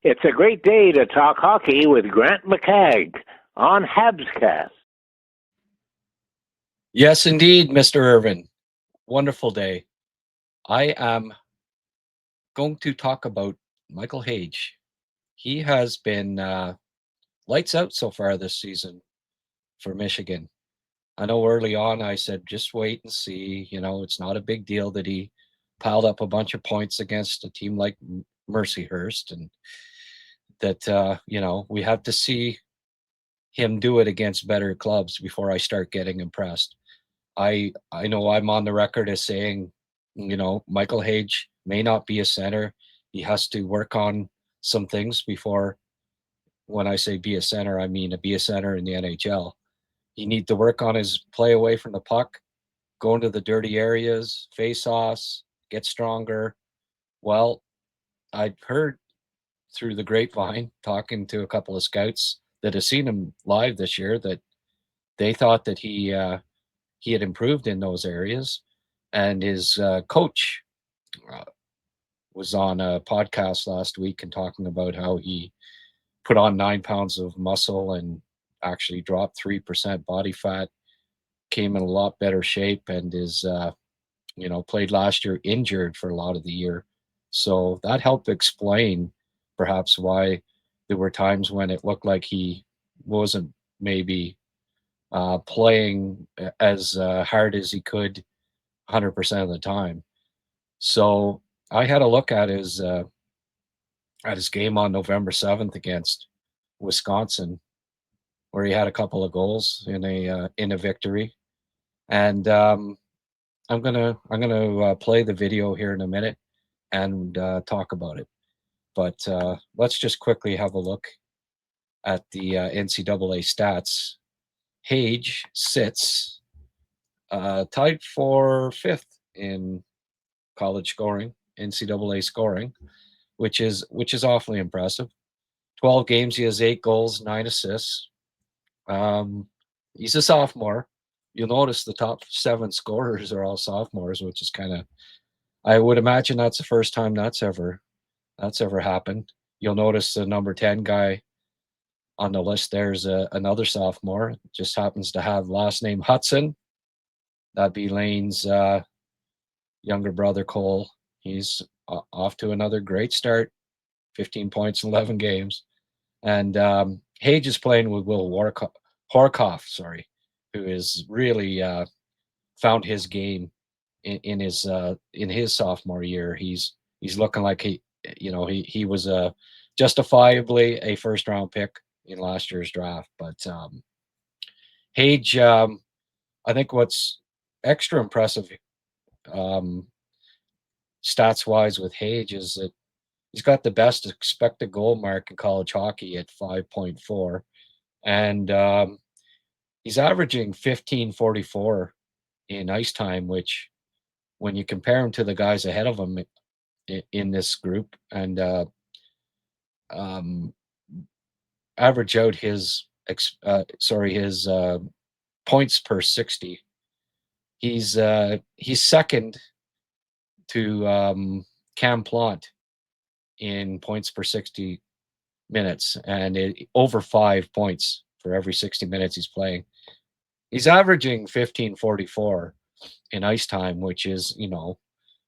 It's a great day to talk hockey with Grant McCagg on Habscast. Yes, indeed, Mr. Irvin. Wonderful day. I am going to talk about Michael Hage. He has been lights out so far this season for Michigan. I know early on I said, just wait and see. It's not a big deal that he piled up a bunch of points against a team like Mercyhurst, and that, we have to see him do it against better clubs before I start getting impressed. I know I'm on the record as saying, Michael Hage may not be a center. He has to work on some things before. When I say be a center, I mean be a center in the NHL. He needs to work on his play away from the puck, go into the dirty areas, face-offs, get stronger. Well, I'd heard through the grapevine, talking to a couple of scouts that have seen him live this year, that they thought that he had improved in those areas. And his coach was on a podcast last week and talking about how he put on 9 pounds of muscle and actually dropped 3% body fat, came in a lot better shape, and is played last year injured for a lot of the year. So that helped explain perhaps why there were times when it looked like he wasn't maybe playing as hard as he could 100% of the time. So I had a look at his game on November 7th against Wisconsin, where he had a couple of goals in a victory, and I'm gonna play the video here in a minute and talk about it. But let's just quickly have a look at the NCAA stats. Hage sits tied for 5th in college scoring, NCAA scoring, which is awfully impressive. 12 games, he has 8 goals, 9 assists. He's a sophomore. You'll notice the top 7 scorers are all sophomores, which is kind of, I would imagine that's the first time that's ever happened. You'll notice the number 10 guy on the list there's another sophomore. Just happens to have last name Hudson. That'd be Lane's younger brother Cole. He's off to another great start. 15 points in 11 games. And Hage is playing with Will Horkoff, who is really found his game in his sophomore year. He's looking like he was justifiably a first round pick in last year's draft. But Hage, I think what's extra impressive stats wise with Hage is that he's got the best expected goal mark in college hockey at 5.4, and he's averaging 15.44 in ice time, which, when you compare him to the guys ahead of him in this group, and average out his points per 60, he's second to Cam Plant in points per 60 minutes, and over 5 points for every 60 minutes he's playing. He's averaging 15.44 in ice time, which is,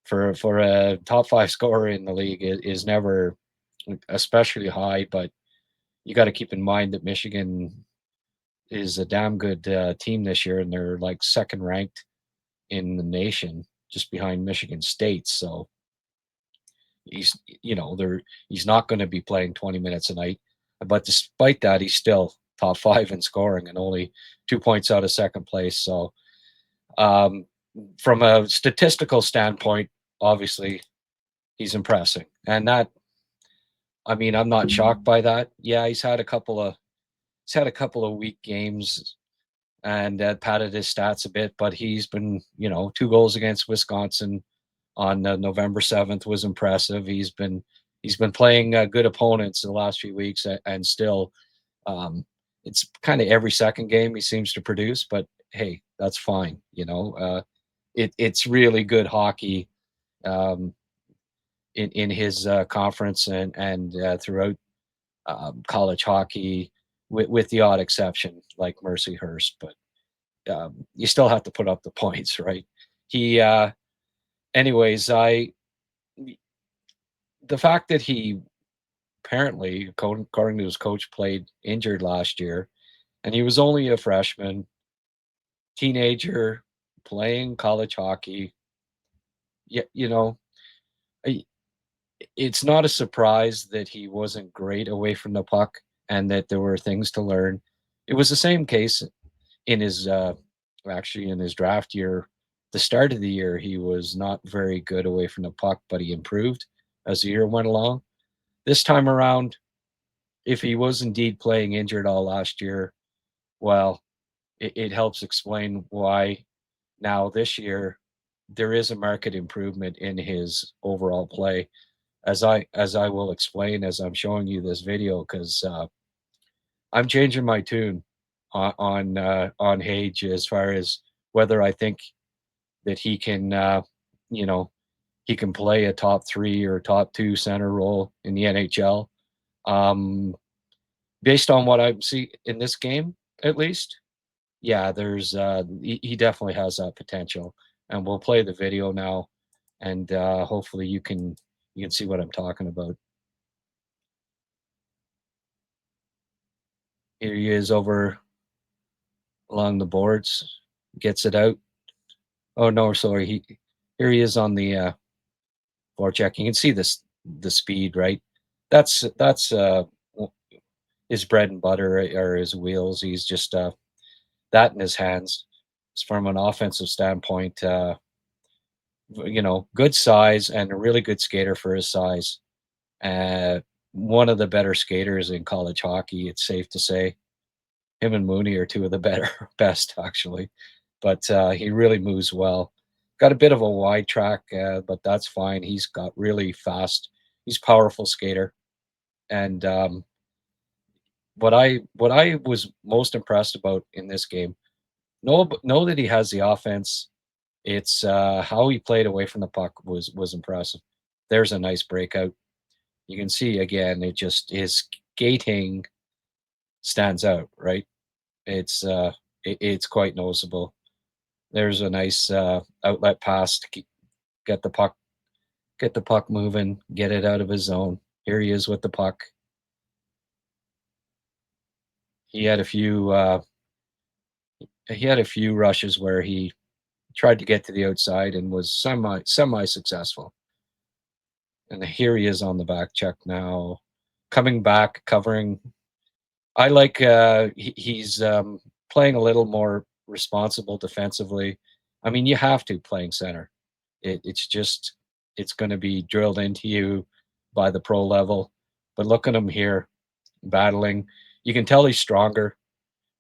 for a top 5 scorer in the league is never especially high. But you got to keep in mind that Michigan is a damn good team this year, and they're like second ranked in the nation, just behind Michigan State. So he's not going to be playing 20 minutes a night, but despite that, he's still top 5 in scoring and only 2 points out of second place. So from a statistical standpoint, obviously he's impressing, and that, I mean, I'm not shocked by that. Yeah, he's had a couple of weak games and padded his stats a bit, but he's been, 2 goals against Wisconsin on November 7th was impressive. He's been playing good opponents in the last few weeks, and still, it's kind of every second game he seems to produce. But hey, that's fine. It's really good hockey. in his conference and throughout college hockey, with the odd exception like Mercyhurst, but you still have to put up the points, right? He, anyways, the fact that he apparently, according to his coach, played injured last year, and he was only a freshman, teenager, playing college hockey. Yeah, I- it's not a surprise that he wasn't great away from the puck and that there were things to learn. It was the same case in his actually in his draft year. The start of the year, he was not very good away from the puck, but he improved as the year went along. This time around, if he was indeed playing injured all last year, well, it helps explain why now this year there is a market improvement in his overall play, as I will explain as I'm showing you this video, because I'm changing my tune on Hage as far as whether I think that he can you know he can play a top three or top two center role in the NHL. Um, Based on what I see in this game, at least, yeah, there's he definitely has that potential, and we'll play the video now, and hopefully you can see what I'm talking about. Here he is over along the boards, gets it out. Oh no, sorry, here he is on the forecheck. You can see this the speed, right? That's his bread and butter or his wheels. He's just that in his hands. From an offensive standpoint, good size and a really good skater for his size. Uh, One of the better skaters in college hockey, it's safe to say. Him and Mooney are two of the better, best actually. But he really moves well. Got a bit of a wide track, but that's fine. He's got really fast. He's powerful skater. And what I was most impressed about in this game, know that he has the offense. It's how he played away from the puck was impressive. There's a nice breakout. You can see again, it just his skating stands out, right? It's it's quite noticeable. There's a nice outlet pass to get the puck, get the puck moving, get it out of his zone. Here he is with the puck. He had a few rushes where he tried to get to the outside and was semi successful. And here he is on the back check now, coming back, covering. I like he's playing a little more responsible defensively. I mean, you have to playing center. It's just it's going to be drilled into you by the pro level. But look at him here battling. You can tell he's stronger.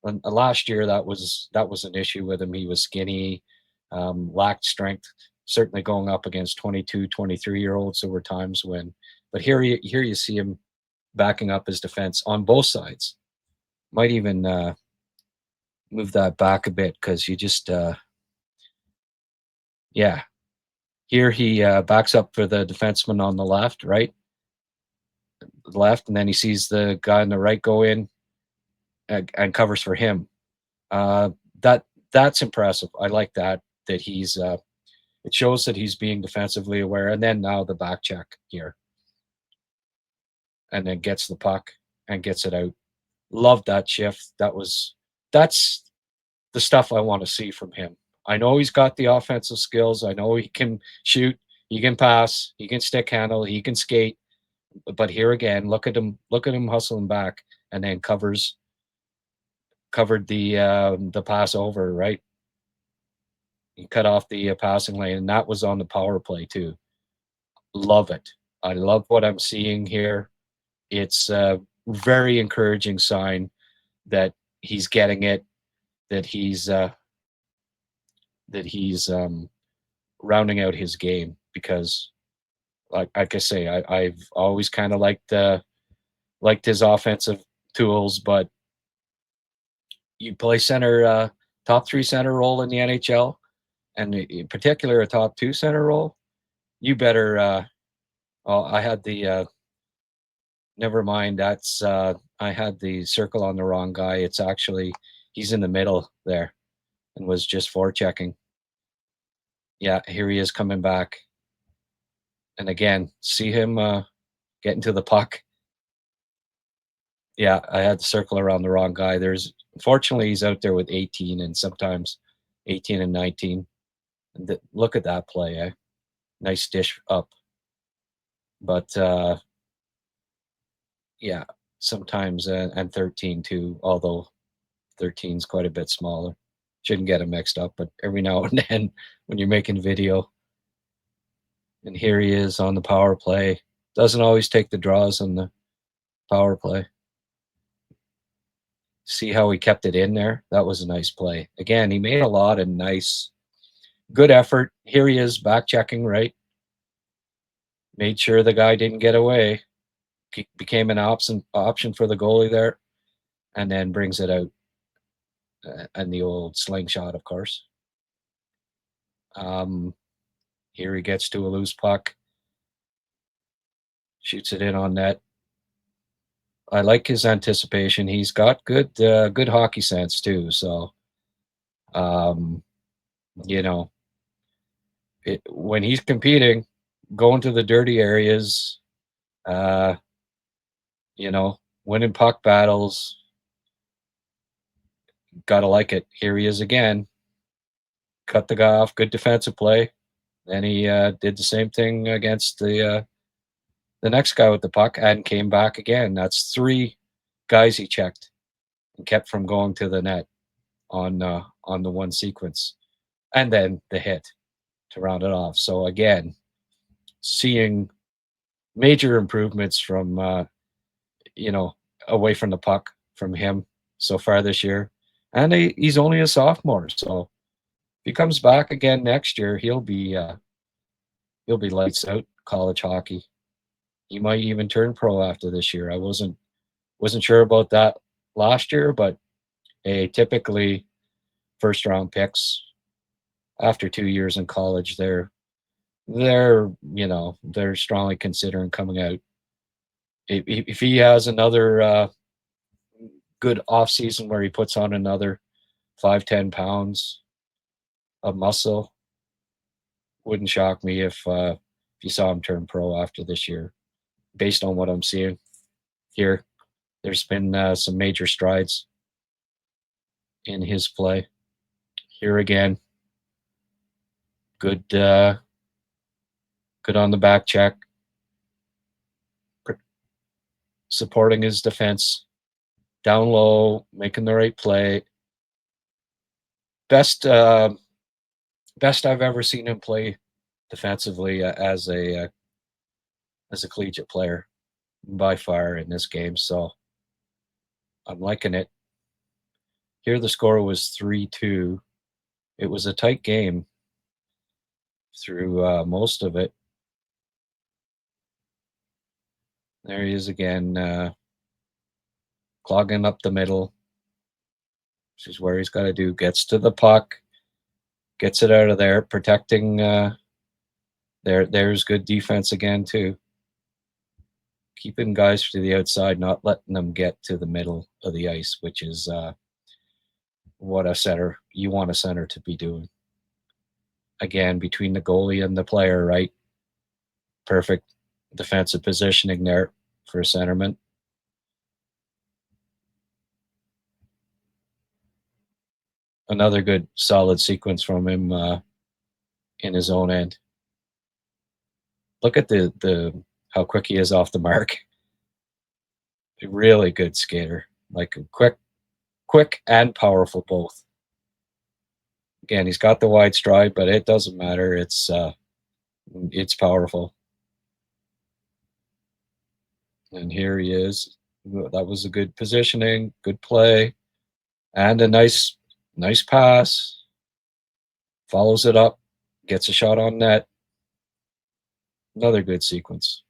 And last year that was an issue with him. He was skinny, lacked strength. Certainly going up against 22, 23-year olds, there were times when. But here you see him backing up his defense on both sides. Might even move that back a bit because you just yeah. Here he backs up for the defenseman on the left, right, left, and then he sees the guy on the right go in and covers for him. Uh, that that's impressive. I like that he's. It shows that he's being defensively aware. And then now the back check here, and then gets the puck and gets it out. Love that shift. That's the stuff I want to see from him. I know he's got the offensive skills. I know he can shoot, he can pass, he can stick handle, he can skate. But here again, look at him hustling back, and then covered the pass over, right. He cut off the passing lane, and that was on the power play too. Love it. I love what I'm seeing here. It's a very encouraging sign that he's getting it, that he's rounding out his game, because like I say, I've always kind of liked his offensive tools, but you play center, top three center role in the NHL, and in particular a top two center role, you better Oh, I had the never mind. That's I had the circle on the wrong guy. It's actually he's in the middle there and was just forechecking. Yeah, here he is coming back. And again, see him getting to the puck. Yeah, I had to circle around the wrong guy. Unfortunately, he's out there with 18 and sometimes 18 and 19. And look at that play, eh? Nice dish up. But yeah, sometimes and 13 too, although 13 is quite a bit smaller. Shouldn't get them mixed up, but every now and then when you're making video, and here he is on the power play. Doesn't always take the draws on the power play. See how he kept it in there? That was a nice play. Again, he made a lot of nice, good effort. Here he is back checking, right? Made sure the guy didn't get away. Became an option for the goalie there, and then brings it out. And the old slingshot, of course. Here he gets to a loose puck. Shoots it in on net. I like his anticipation. He's got good hockey sense too. So, you know, when he's competing, going to the dirty areas, uh, winning puck battles, gotta like it. Here he is again. Cut the guy off. Good defensive play. Then he did the same thing against the next guy with the puck and came back again. That's 3 guys he checked and kept from going to the net on the one sequence, and then the hit to round it off. So again, seeing major improvements from away from the puck from him so far this year, and he's only a sophomore. So if he comes back again next year, he'll be lights out college hockey. He might even turn pro after this year. I wasn't sure about that last year, but typically first round picks after 2 years in college, they're strongly considering coming out. If he has another good off season where he puts on another 5-10 pounds of muscle, wouldn't shock me if you saw him turn pro after this year. Based on what I'm seeing here, there's been some major strides in his play. Here again, good on the back check, supporting his defense, down low, making the right play. Best I've ever seen him play defensively as a collegiate player by far in this game. So I'm liking it. Here the score was 3-2. It was a tight game through most of it. There he is again, clogging up the middle, which is where he's got to do. Gets to the puck, gets it out of there, protecting. There's good defense again too. Keeping guys to the outside, not letting them get to the middle of the ice, which is what you want a center to be doing. Again, between the goalie and the player, right? Perfect defensive positioning there for a centerman. Another good solid sequence from him in his own end. Look at the how quick he is off the mark. A really good skater, like quick and powerful both. Again, he's got the wide stride, but it doesn't matter. It's powerful. And here he is. That was a good positioning, good play, and a nice pass. Follows it up, gets a shot on net. Another good sequence.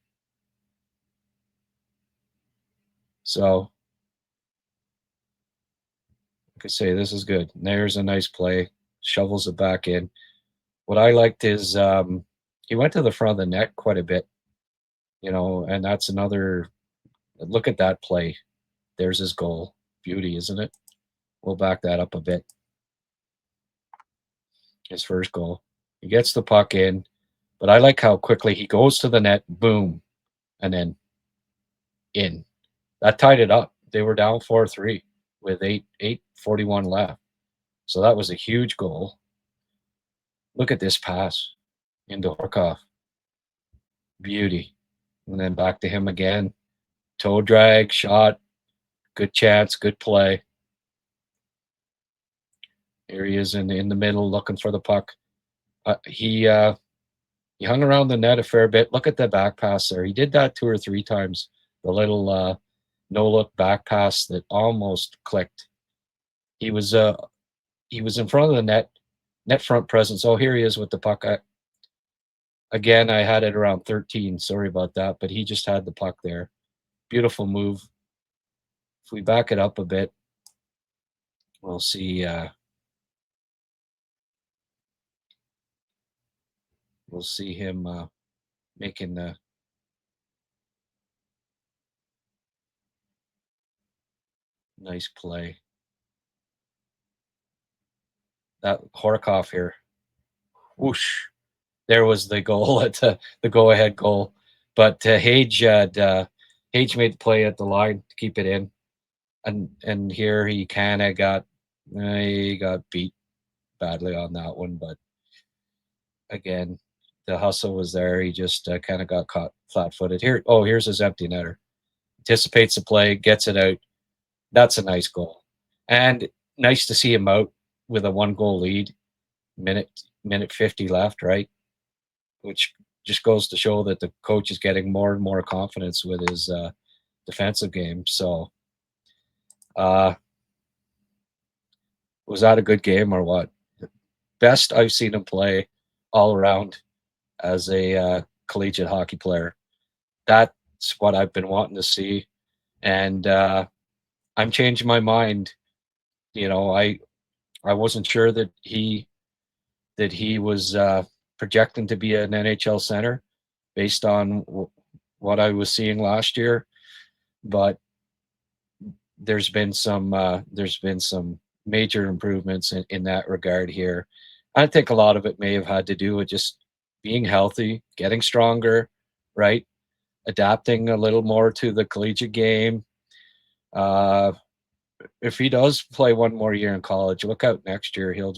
So, like I say, this is good. There's a nice play. Shovels it back in. What I liked is he went to the front of the net quite a bit and that's another look at that play. There's his goal. Beauty, isn't it? We'll back that up a bit. His first goal. He gets the puck in, but I like how quickly he goes to the net, boom, and then in. That tied it up. They were down 4-3 with 8:41 left. So that was a huge goal. Look at this pass into Horkoff. Beauty. And then back to him again. Toe drag, shot, good chance, good play. Here he is in the middle looking for the puck. He hung around the net a fair bit. Look at the back pass there. He did that 2 or 3 times. The little no-look back pass that almost clicked. He was in front of the net front presence. Oh, here he is with the puck. Again, I had it around 13. Sorry about that, but he just had the puck there. Beautiful move. If we back it up a bit, we'll see. We'll see him making the nice play. That Horkoff here. Whoosh. There was the goal at the go-ahead goal. But Hage made the play at the line to keep it in. And here he kind of got beat badly on that one. But again, the hustle was there. He just kind of got caught flat-footed. Here's his empty netter. Anticipates the play, gets it out. That's a nice goal. And nice to see him out with a 1-goal lead. Minute 50 left, right? Which just goes to show that the coach is getting more and more confidence with his defensive game. So, was that a good game or what? Best I've seen him play all around as a collegiate hockey player. That's what I've been wanting to see, and I'm changing my mind. I wasn't sure that he was projecting to be an NHL center based on what I was seeing last year, but there's been some major improvements in that regard here. I think a lot of it may have had to do with just being healthy, getting stronger, right? Adapting a little more to the collegiate game. If he does play one more year in college, look out next year. He'll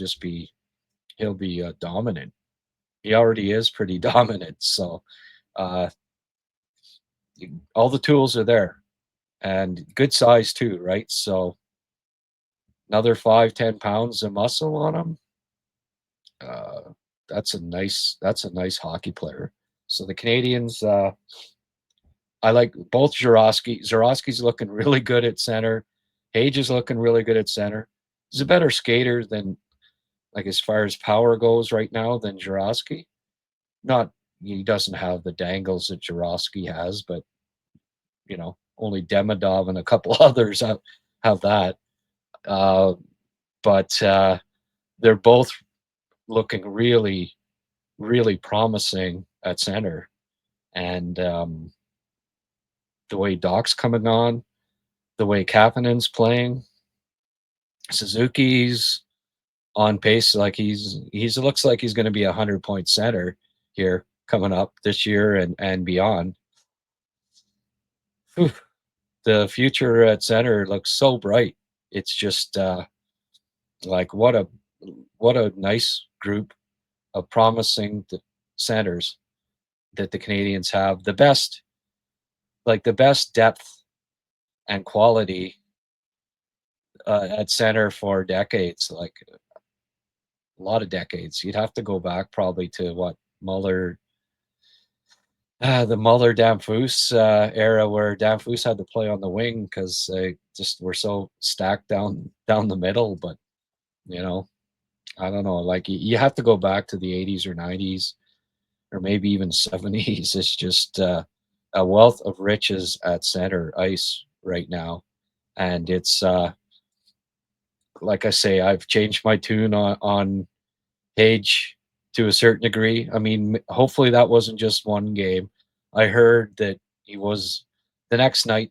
be dominant. He already is pretty dominant. So all the tools are there, and good size too, right? So another 5-10 pounds of muscle on him. That's a nice hockey player. So the Canadiens, I like both Zurowski. Zurowski's looking really good at center. Hage is looking really good at center. He's a better skater than, like, as far as power goes right now, than Zurowski. Not, he doesn't have the dangles that Zurowski has, but only Demidov and a couple others have that. But they're both looking really, really promising at center. And the way Doc's coming on, the way Kapanen's playing, Suzuki's on pace. Like he's looks like he's going to be 100-point center here coming up this year and beyond. Whew. The future at center looks so bright. It's just like what a nice group of promising centers that the Canadiens have. The best depth and quality at center for decades, like a lot of decades. You'd have to go back probably to what Muller, the Muller Damphus era, where Damphus had to play on the wing because they just were so stacked down the middle. But I don't know. Like you have to go back to the 80s or 90s, or maybe even 70s. It's just a wealth of riches at center ice right now, and it's like I say, I've changed my tune on Hage to a certain degree. I mean, hopefully that wasn't just one game. I heard that he was the next night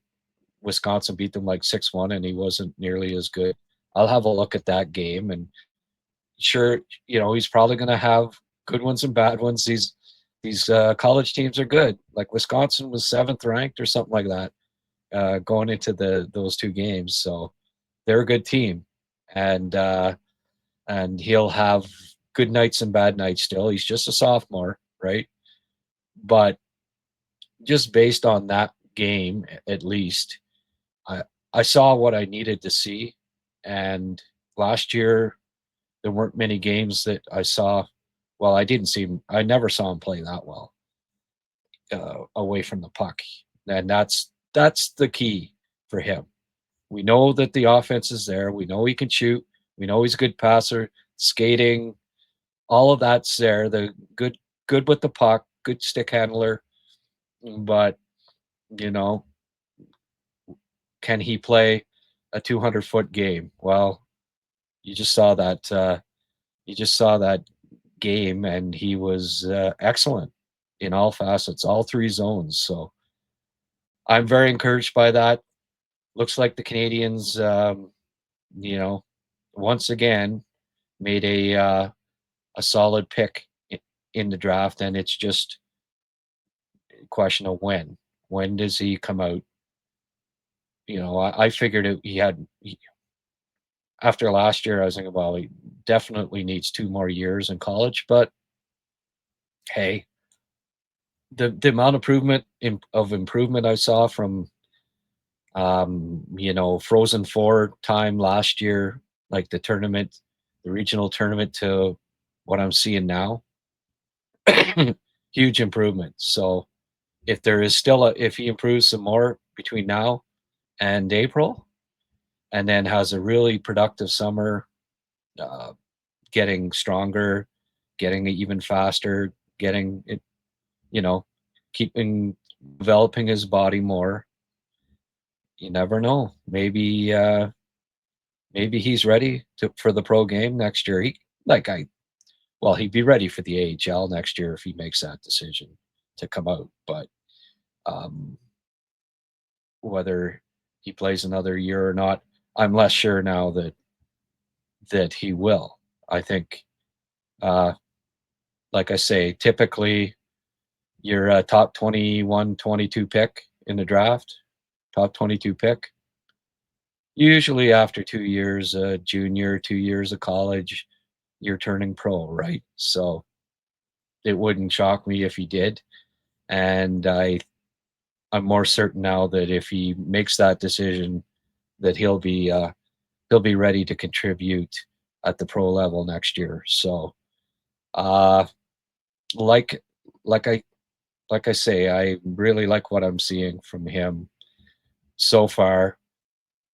Wisconsin beat them like 6-1 and he wasn't nearly as good. I'll have a look at that game and sure, he's probably going to have good ones and bad ones. These college teams are good. Like Wisconsin was 7th ranked or something like that going into those 2 games. So they're a good team, and he'll have good nights and bad nights still. He's just a sophomore, right? But just based on that game, at least, I saw what I needed to see. And last year, there weren't many games that I saw. Well, I never saw him play that well away from the puck. And that's the key for him. We know that the offense is there. We know he can shoot. We know he's a good passer, skating, all of that's there. The good with the puck, good stick handler. But, you know, can he play a 200-foot game? Well, you just saw that game, and he was excellent in all facets, all 3 zones. So I'm very encouraged by that. Looks like the Canadiens, you know, once again made a solid pick in the draft, and it's just a question of when. When does he come out? I figured after last year, I was thinking, well, he definitely needs 2 more years in college. But hey, the amount of improvement I saw from Frozen Four time last year, like the regional tournament, to what I'm seeing now, huge improvement. So if he improves some more between now and April, and then has a really productive summer, uh, getting stronger, getting even faster, getting it, you know, keeping developing his body more. You never know. Maybe he's ready for the pro game next year. He'd be ready for the AHL next year if he makes that decision to come out. But um, whether he plays another year or not, I'm less sure now that he will. I think, uh, like I say, typically you're a top 21, 22 pick in the draft, top 22 pick. Usually after 2 years, junior, 2 years of college, you're turning pro, right? So it wouldn't shock me if he did. And I'm more certain now that if he makes that decision, that he'll be ready to contribute at the pro level next year. So, uh, like like I like I say, I really like what I'm seeing from him so far.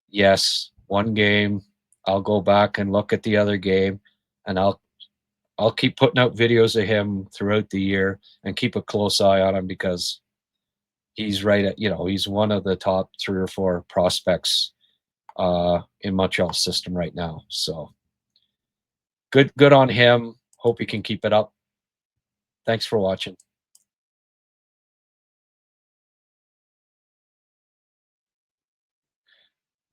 Yes, 1 game. I'll go back and look at the other game, and I'll keep putting out videos of him throughout the year and keep a close eye on him because he's he's one of the top 3 or 4 prospects in Montreal's system right now. So good on him. Hope he can keep it up. Thanks for watching.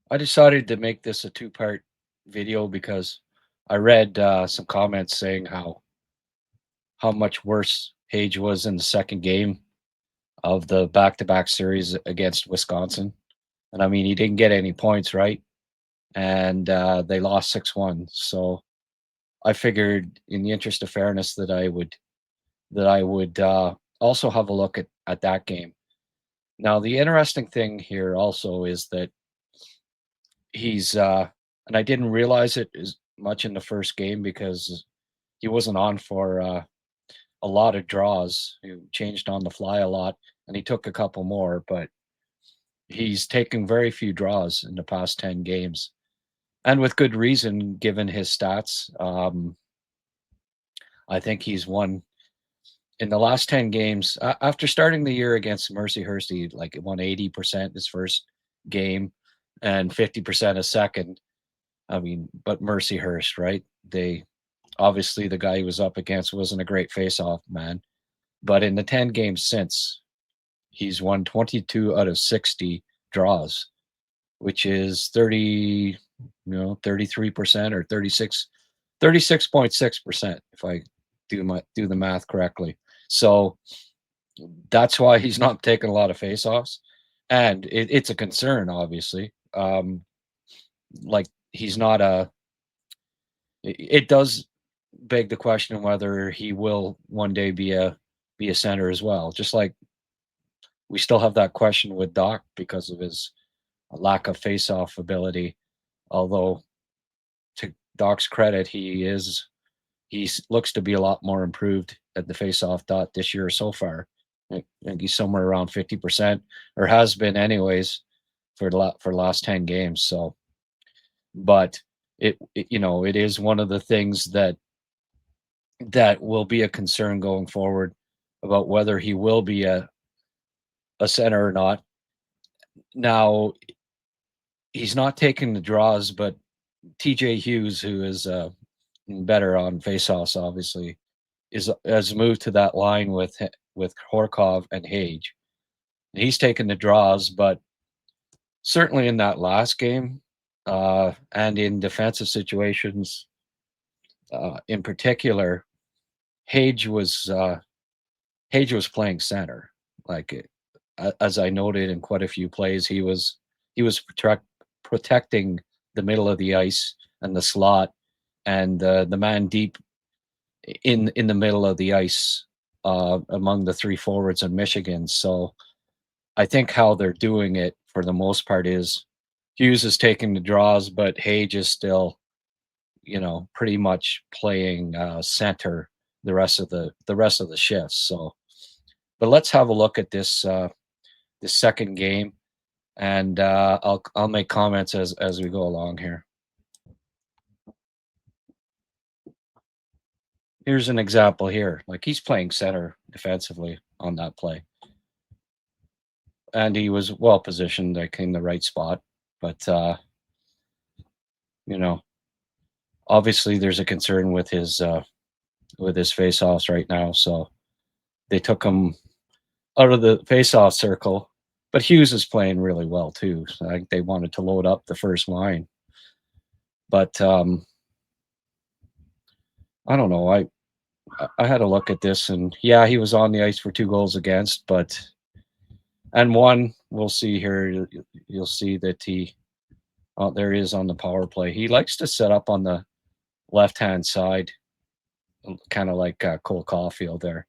I decided to make this a 2-part video because I read some comments saying how much worse Hage was in the second game of the back-to-back series against Wisconsin. And I mean, he didn't get any points, right? And they lost 6-1. So I figured, in the interest of fairness, that I would also have a look at that game. Now, the interesting thing here also is that he's and I didn't realize it as much in the first game because he wasn't on for a lot of draws. He changed on the fly a lot, and he took a couple more, but he's taken very few draws in the past 10 games, and with good reason given his stats. I think he's won in the last 10 games after starting the year against Mercyhurst. He won 80% his first game and 50% a second. I mean, but Mercyhurst, right? They obviously, the guy he was up against wasn't a great face-off man, but in the 10 games since, he's won 22 out of 60 draws, which is 33% or 36.6% if I do the math correctly. So that's why he's not taking a lot of faceoffs, and it's a concern, obviously. Like he's not a. It does beg the question whether he will one day be a center as well. Just like we still have that question with Doc because of his lack of face-off ability. Although, to Doc's credit, he looks to be a lot more improved at the face-off dot this year so far. I think he's somewhere around 50%, or has been anyways, for the last 10 games. So, but it is one of the things that will be a concern going forward about whether he will be a center or not. Now, he's not taking the draws, but TJ Hughes, who is better on faceoffs, obviously, has moved to that line with Horkov and Hage. He's taken the draws, but certainly in that last game, and in defensive situations, in particular, Hage was playing center. Like, as I noted in quite a few plays, he was protecting the middle of the ice and the slot, and the man deep in the middle of the ice, among the three forwards in Michigan. So I think how they're doing it for the most part is Hughes is taking the draws, but Hage is still, pretty much playing center the rest of the shifts. So, but let's have a look at this second game, and I'll make comments as we go along here. Here's an example here. Like, he's playing center defensively on that play, and he was well positioned, like in the right spot. But obviously there's a concern with his face-offs right now. So they took him out of the face-off circle. But Hughes is playing really well too. So I think they wanted to load up the first line. But I don't know. I had a look at this, and yeah, he was on the ice for 2 goals against, and one, we'll see here. You'll see that there he is on the power play. He likes to set up on the left-hand side, kind of like Cole Caulfield there,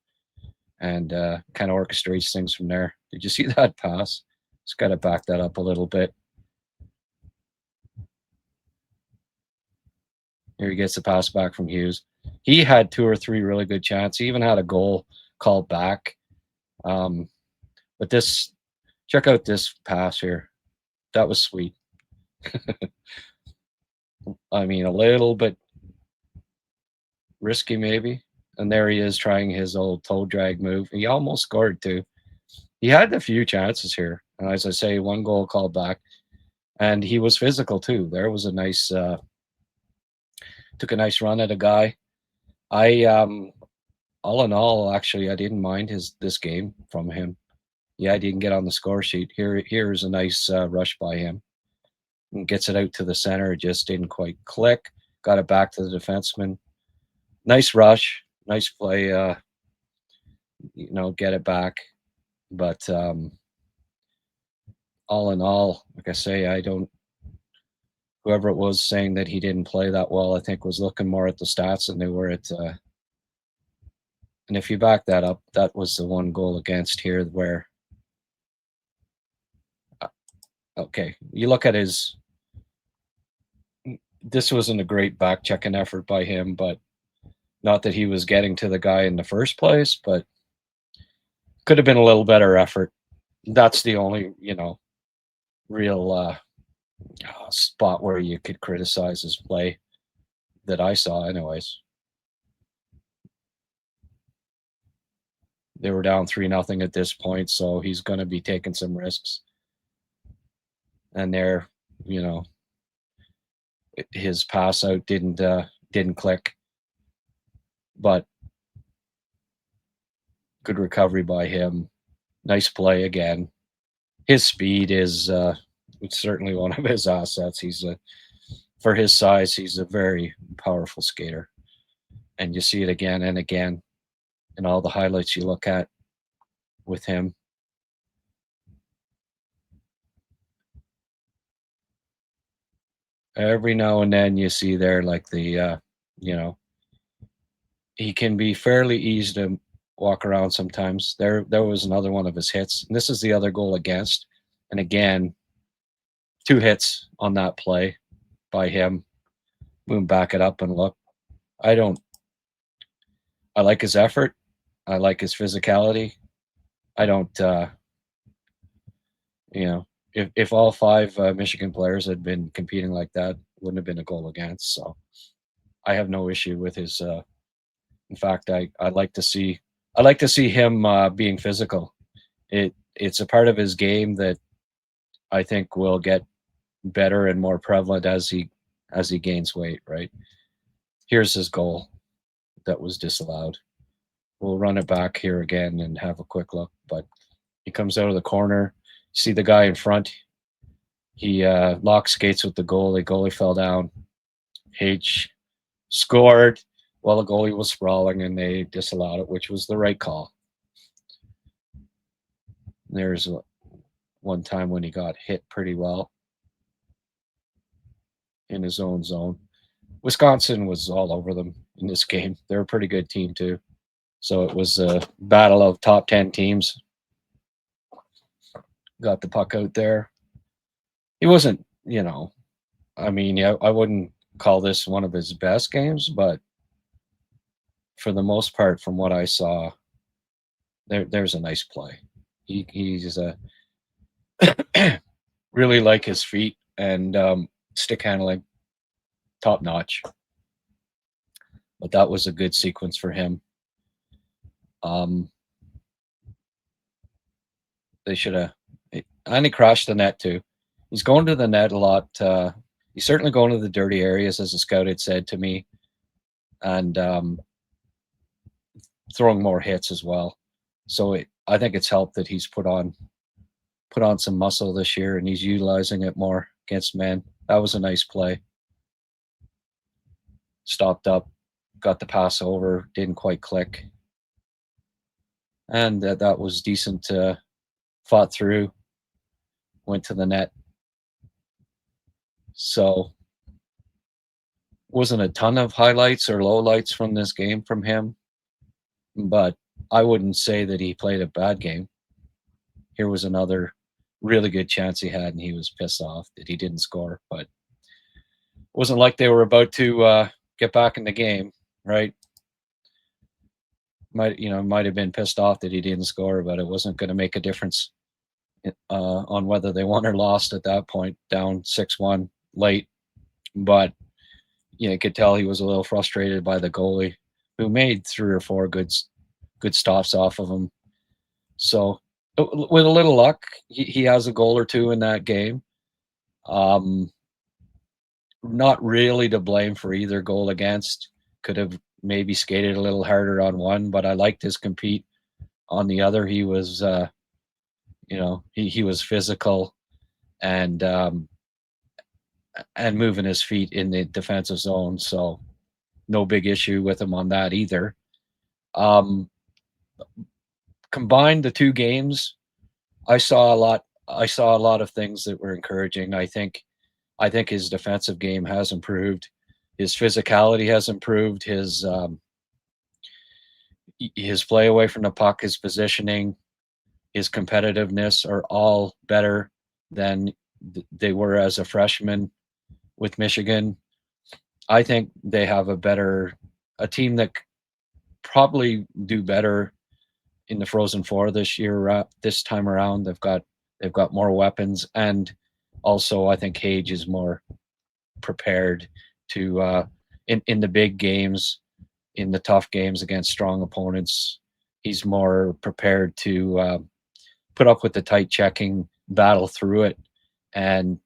and kind of orchestrates things from there. Did you see that pass? Just got to back that up a little bit. Here he gets the pass back from Hughes. He had 2 or 3 really good chances. He even had a goal called back. But check out this pass here. That was sweet. I mean, a little bit risky maybe. And there he is trying his old toe drag move. He almost scored too. He had a few chances here. And as I say, 1 goal called back. And he was physical too. There was a nice took a nice run at a guy. I all in all, actually, I didn't mind this game from him. Yeah, I didn't get on the score sheet. Here's a nice rush by him. And gets it out to the center. It just didn't quite click. Got it back to the defenseman. Nice rush. Nice play. Get it back. But all in all, like I say, whoever it was saying that he didn't play that well, I think was looking more at the stats than they were at. And if you back that up, that was the 1 goal against here where. Okay, you look at this wasn't a great back checking effort by him, but not that he was getting to the guy in the first place, but could have been a little better effort. That's the only, real spot where you could criticize his play that I saw anyways. They were down 3-0 at this point, so he's going to be taking some risks. And there, his pass out didn't click, but good recovery by him. Nice play again. His speed is it's certainly one of his assets. For his size, he's a very powerful skater, and you see it again and again in all the highlights you look at with him. Every now and then you see there like you know, he can be fairly easy to walk around sometimes. There was another one of his hits, and this is the other goal against. And again, two hits on that play by him. We can back it up and look. I don't. I like his effort. I like his physicality. I don't. You know, if all five Michigan players had been competing like that, it wouldn't have been a goal against. So I have no issue with his. In fact, I like to see. I like to see him being physical. It's a part of his game that I think will get better and more prevalent as he gains weight. Right. Here's his goal that was disallowed. We'll run it back here again and have a quick look. But he comes out of the corner. See the guy in front. He lock skates with the goalie. Goalie fell down. Hage scored while the goalie was sprawling, and they disallowed it, which was the right call. There's one time when he got hit pretty well in his own zone. Wisconsin was all over them in this game. They're a pretty good team too. So it was a battle of top 10 teams. Got the puck out there. He wasn't, I mean, yeah, I wouldn't call this one of his best games, but for the most part, from what I saw, there's a nice play. He's a really like his feet and stick handling, top notch. But that was a good sequence for him. They should have, and he crashed the net too. He's going to the net a lot. He's certainly going to the dirty areas, as the scout had said to me, and throwing more hits as well. So I think it's helped that he's put on some muscle this year, and he's utilizing it more against men. That was a nice play. Stopped up, got the pass over, didn't quite click, and that was decent. Fought through, went to the net. So wasn't a ton of highlights or lowlights from this game from him, but I wouldn't say that he played a bad game. Here was another really good chance he had, and he was pissed off that he didn't score. But it wasn't like they were about to get back in the game, right? Might have been pissed off that he didn't score, but it wasn't going to make a difference on whether they won or lost at that point, down 6-1 late. But you could tell he was a little frustrated by the goalie, who made 3 or 4 good stops off of him. So with a little luck, he has a goal or two in that game. Not really to blame for either goal against. Could have maybe skated a little harder on one, but I liked his compete on the other. He was, he was physical and moving his feet in the defensive zone. So no big issue with him on that either. Combined the two games, I saw a lot of things that were encouraging. I think his defensive game has improved. His physicality has improved. His play away from the puck, his positioning, his competitiveness are all better than they were as a freshman with Michigan. I think they have a team that probably do better in the Frozen Four this year. This time around, they've got more weapons, and also I think Hage is more prepared to in the big games, in the tough games against strong opponents. He's more prepared to put up with the tight checking, battle through it, and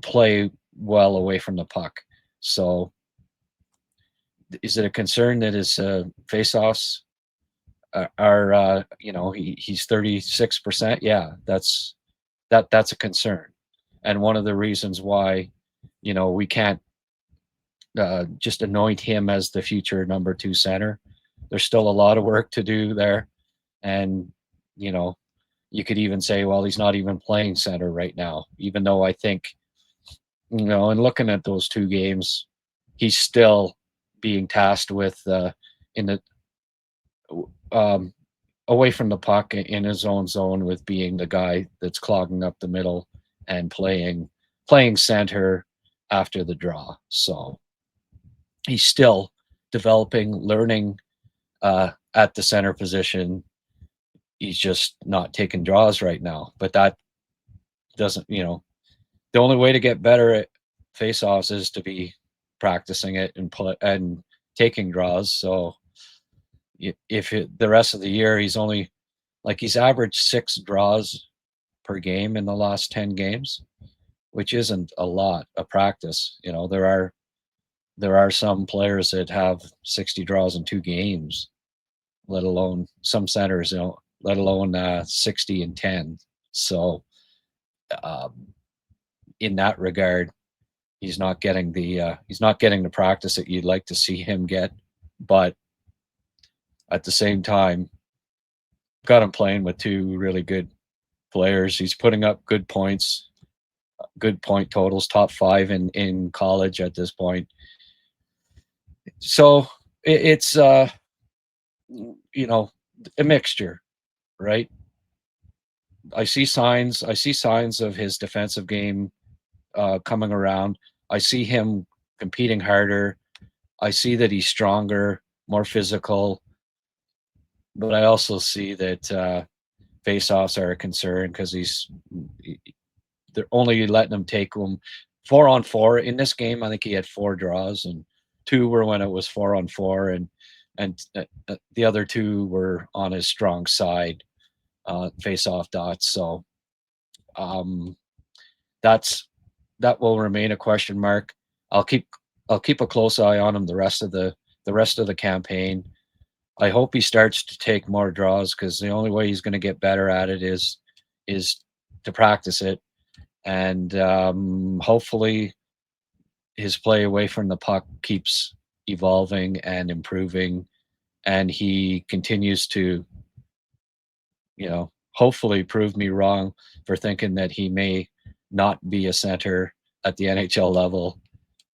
play well away from the puck. So is it a concern that his face-offs are he's 36%. Yeah, that's a concern, and one of the reasons why we can't just anoint him as the future number 2 center. There's still a lot of work to do there, and you know you could even say, well, he's not even playing center right now, even though I think and looking at those 2 games, he's still being tasked with in the um, away from the puck in his own zone with being the guy that's clogging up the middle and playing center after the draw. So he's still developing, learning at the center position. He's just not taking draws right now. But that doesn't, the only way to get better at faceoffs is to be practicing it and taking draws. So the rest of the year he's only he's averaged 6 draws per game in the last 10 games, which isn't a lot of practice. There are some players that have 60 draws in 2 games, let alone some centers, let alone 60 and 10. So um, in that regard, he's not getting the practice that you'd like to see him get. But at the same time, got him playing with 2 really good players. He's putting up good points, good point totals, top 5 in college at this point. So it's a mixture, right? I see signs of his defensive game coming around. I see him competing harder. I see that he's stronger, more physical, but I also see that faceoffs are a concern because they're only letting him take them 4-on-4 in this game. I think he had 4 draws, and 2 were when it was 4-on-4, and the other 2 were on his strong side, face-off dots. So that will remain a question mark. I'll keep a close eye on him the rest of the campaign. I hope he starts to take more draws, because the only way he's going to get better at it is to practice it, and hopefully his play away from the puck keeps evolving and improving, and he continues to hopefully prove me wrong for thinking that he may not be a center at the NHL level.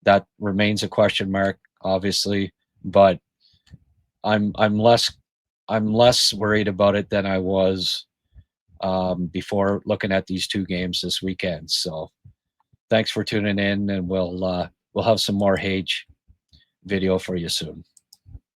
That remains a question mark, obviously, but I'm less worried about it than I was before looking at these 2 games this weekend. So thanks for tuning in, and we'll have some more Hage video for you soon.